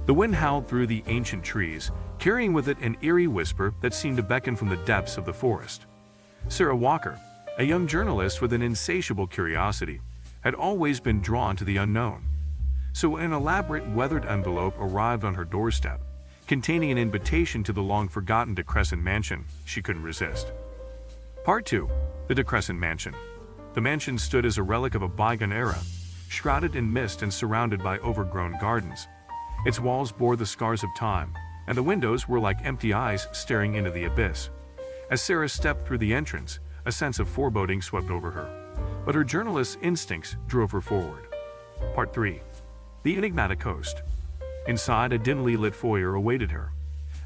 The wind howled through the ancient trees, carrying with it an eerie whisper that seemed to beckon from the depths of the forest. Sarah Walker, a young journalist with an insatiable curiosity, had always been drawn to the unknown. So an elaborate weathered envelope arrived on her doorstep, containing an invitation to the long-forgotten DeCrescent Mansion. She couldn't resist. Part 2. The DeCrescent Mansion. The mansion stood as a relic of a bygone era, shrouded in mist and surrounded by overgrown gardens. Its walls bore the scars of time, and the windows were like empty eyes staring into the abyss. As Sarah stepped through the entrance, a sense of foreboding swept over her, but her journalist's instincts drove her forward. Part 3. The enigmatic host. Inside, a dimly lit foyer awaited her.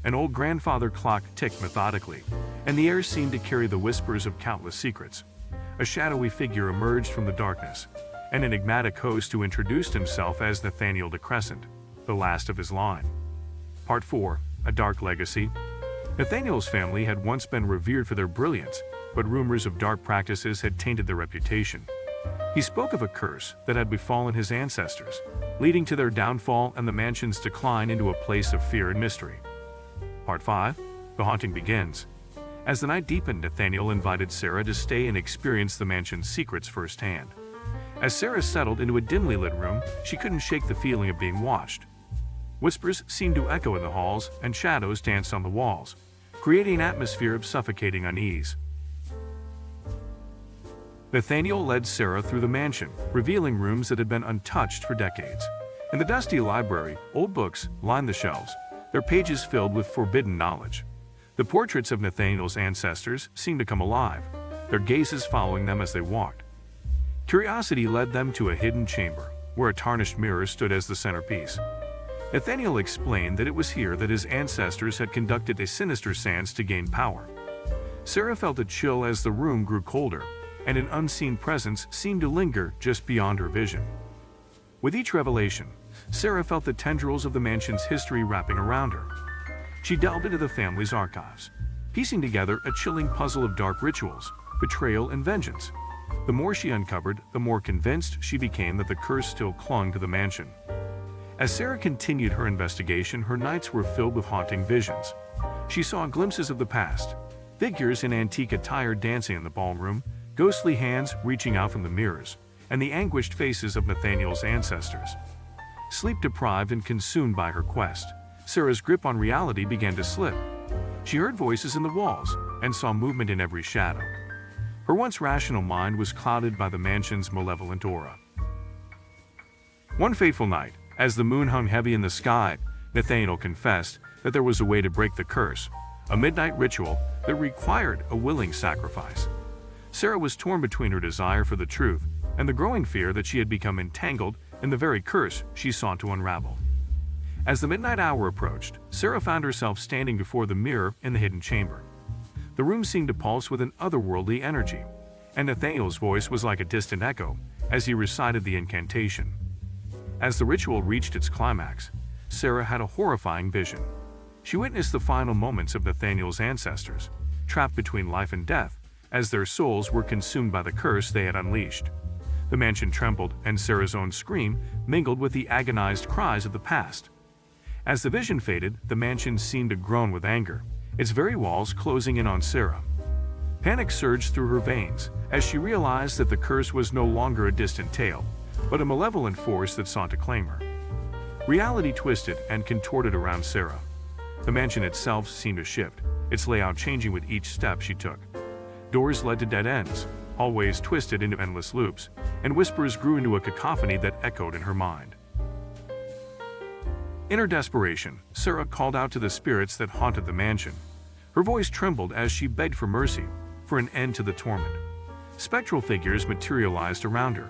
An old grandfather clock ticked methodically, and the air seemed to carry the whispers of countless secrets. A shadowy figure emerged from the darkness, an enigmatic host who introduced himself as Nathaniel DeCrescent, the last of his line. Part 4. A dark legacy. Nathaniel's family had once been revered for their brilliance, but rumors of dark practices had tainted their reputation. He spoke of a curse that had befallen his ancestors, leading to their downfall and the mansion's decline into a place of fear and mystery. Part 5. The haunting begins. As the night deepened, Nathaniel invited Sarah to stay and experience the mansion's secrets firsthand. As Sarah settled into a dimly lit room, she couldn't shake the feeling of being watched. Whispers seemed to echo in the halls, and shadows danced on the walls, creating an atmosphere of suffocating unease. Nathaniel led Sarah through the mansion, revealing rooms that had been untouched for decades. In the dusty library, old books lined the shelves, their pages filled with forbidden knowledge. The portraits of Nathaniel's ancestors seemed to come alive, their gazes following them as they walked. Curiosity led them to a hidden chamber, where a tarnished mirror stood as the centerpiece. Nathaniel explained that it was here that his ancestors had conducted a sinister seance to gain power. Sarah felt a chill as the room grew colder, and an unseen presence seemed to linger just beyond her vision. With each revelation, Sarah felt the tendrils of the mansion's history wrapping around her. She delved into the family's archives, piecing together a chilling puzzle of dark rituals, betrayal, and vengeance. The more she uncovered, the more convinced she became that the curse still clung to the mansion. As Sarah continued her investigation, her nights were filled with haunting visions. She saw glimpses of the past, figures in antique attire dancing in the ballroom, ghostly hands reaching out from the mirrors, and the anguished faces of Nathaniel's ancestors. Sleep-deprived and consumed by her quest, Sarah's grip on reality began to slip. She heard voices in the walls and saw movement in every shadow. Her once rational mind was clouded by the mansion's malevolent aura. One fateful night, as the moon hung heavy in the sky, Nathaniel confessed that there was a way to break the curse, a midnight ritual that required a willing sacrifice. Sarah was torn between her desire for the truth and the growing fear that she had become entangled in the very curse she sought to unravel. As the midnight hour approached, Sarah found herself standing before the mirror in the hidden chamber. The room seemed to pulse with an otherworldly energy, and Nathaniel's voice was like a distant echo as he recited the incantation. As the ritual reached its climax, Sarah had a horrifying vision. She witnessed the final moments of Nathaniel's ancestors, trapped between life and death, as their souls were consumed by the curse they had unleashed. The mansion trembled, and Sarah's own scream mingled with the agonized cries of the past. As the vision faded, the mansion seemed to groan with anger, its very walls closing in on Sarah. Panic surged through her veins as she realized that the curse was no longer a distant tale, but a malevolent force that sought to claim her. Reality twisted and contorted around Sarah. The mansion itself seemed to shift, its layout changing with each step she took. Doors led to dead ends, hallways twisted into endless loops, and whispers grew into a cacophony that echoed in her mind. In her desperation, Sarah called out to the spirits that haunted the mansion. Her voice trembled as she begged for mercy, for an end to the torment. Spectral figures materialized around her,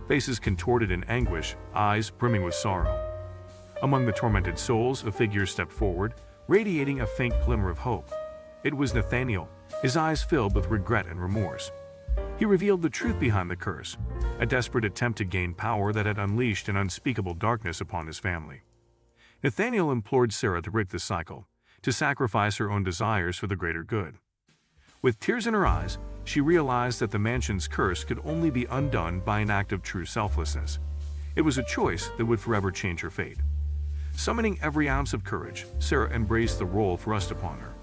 faces contorted in anguish, eyes brimming with sorrow. Among the tormented souls, a figure stepped forward, radiating a faint glimmer of hope. It was Nathaniel, his eyes filled with regret and remorse. He revealed the truth behind the curse, a desperate attempt to gain power that had unleashed an unspeakable darkness upon his family. Nathaniel implored Sarah to break the cycle, to sacrifice her own desires for the greater good. With tears in her eyes, she realized that the mansion's curse could only be undone by an act of true selflessness. It was a choice that would forever change her fate. Summoning every ounce of courage, Sarah embraced the role thrust upon her.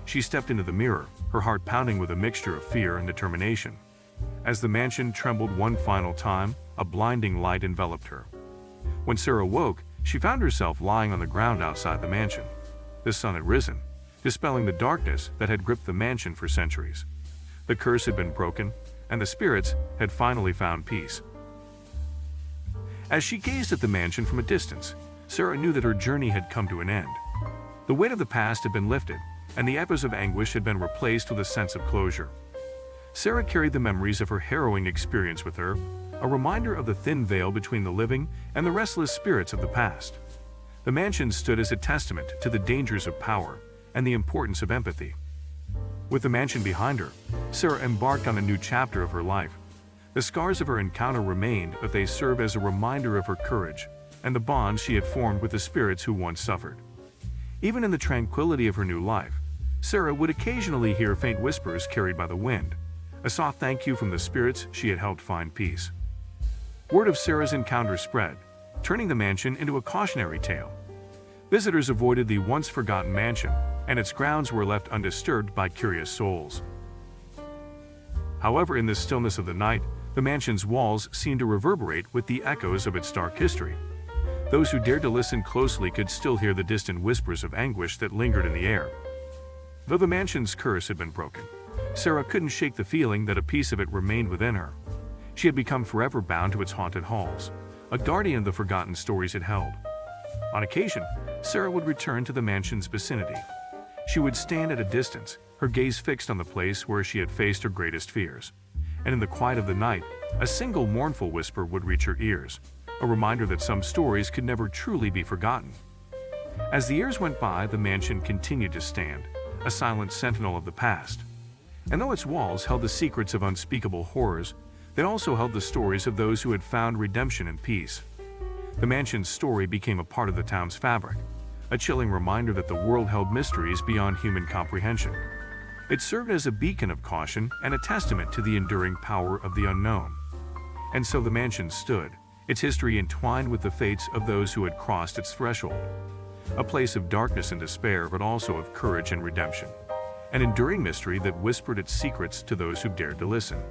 She stepped into the mirror, her heart pounding with a mixture of fear and determination. As the mansion trembled one final time, a blinding light enveloped her. When Sarah woke, she found herself lying on the ground outside the mansion. The sun had risen, dispelling the darkness that had gripped the mansion for centuries. The curse had been broken, and the spirits had finally found peace. As she gazed at the mansion from a distance, Sarah knew that her journey had come to an end. The weight of the past had been lifted, and the echoes of anguish had been replaced with a sense of closure. Sarah carried the memories of her harrowing experience with her, a reminder of the thin veil between the living and the restless spirits of the past. The mansion stood as a testament to the dangers of power and the importance of empathy. With the mansion behind her, Sarah embarked on a new chapter of her life. The scars of her encounter remained, but they served as a reminder of her courage and the bonds she had formed with the spirits who once suffered. Even in the tranquility of her new life, Sarah would occasionally hear faint whispers carried by the wind, a soft thank you from the spirits she had helped find peace. Word of Sarah's encounter spread, turning the mansion into a cautionary tale. Visitors avoided the once-forgotten mansion, and its grounds were left undisturbed by curious souls. However, in the stillness of the night, the mansion's walls seemed to reverberate with the echoes of its dark history. Those who dared to listen closely could still hear the distant whispers of anguish that lingered in the air. Though the mansion's curse had been broken, Sarah couldn't shake the feeling that a piece of it remained within her. She had become forever bound to its haunted halls, a guardian of the forgotten stories it held. On occasion, Sarah would return to the mansion's vicinity. She would stand at a distance, her gaze fixed on the place where she had faced her greatest fears. And in the quiet of the night, a single mournful whisper would reach her ears, a reminder that some stories could never truly be forgotten. As the years went by, the mansion continued to stand, a silent sentinel of the past. And though its walls held the secrets of unspeakable horrors, they also held the stories of those who had found redemption and peace. The mansion's story became a part of the town's fabric, a chilling reminder that the world held mysteries beyond human comprehension. It served as a beacon of caution and a testament to the enduring power of the unknown. And so the mansion stood, its history entwined with the fates of those who had crossed its threshold. A place of darkness and despair, but also of courage and redemption. An enduring mystery that whispered its secrets to those who dared to listen.